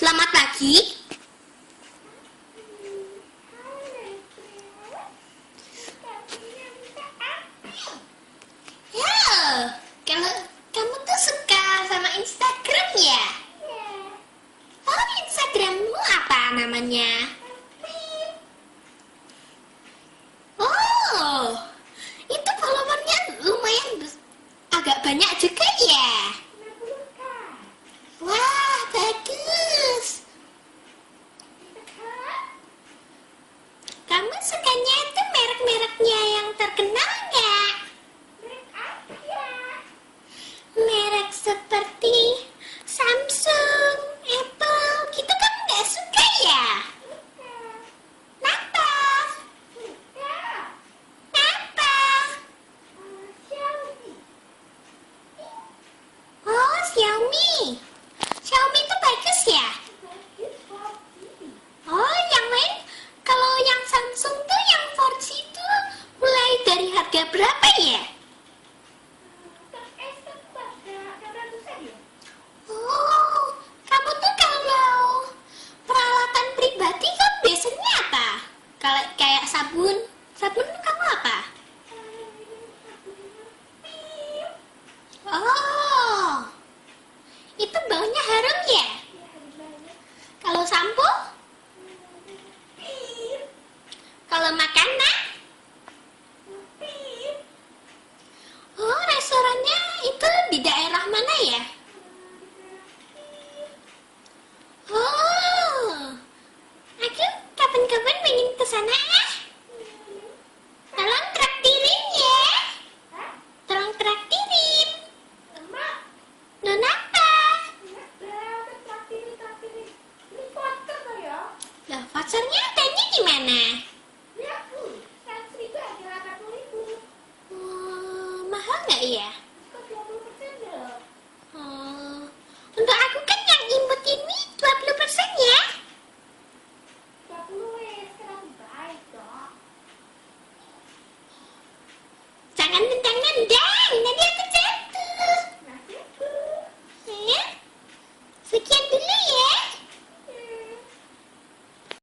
Selamat pagi. Ya, kalau kamu tuh suka sama Instagram ya? Oh, Instagrammu apa namanya? Oh, itu followernya lumayan agak banyak juga ya? Wah, bagus. Kamu sukanya itu merek-mereknya yang terkenal nggak? Merek seperti Samsung, Apple, gitu kamu nggak suka ya? Kenapa? Kenapa? Oh, Xiaomi. Xiaomi itu bagus ya? Oh, yang lain, kalau yang Samsung tuh yang 4G itu mulai dari harga berapa ya? Oh, kamu tuh kalau peralatan pribadi kan biasanya apa? Kalau kayak sabun, sabun kamu apa? Oh, itu baunya harum ya? Kalau sampo? Kalau makanan? Oh, restorannya itu di daerah mana ya? Oh, aku kapan-kapan pengen ke sana ya. Tolong traktirin ya. Tolong traktirin. Nonapa? Lah, vouchernya adanya di mana? Oh, mahal nggak ya?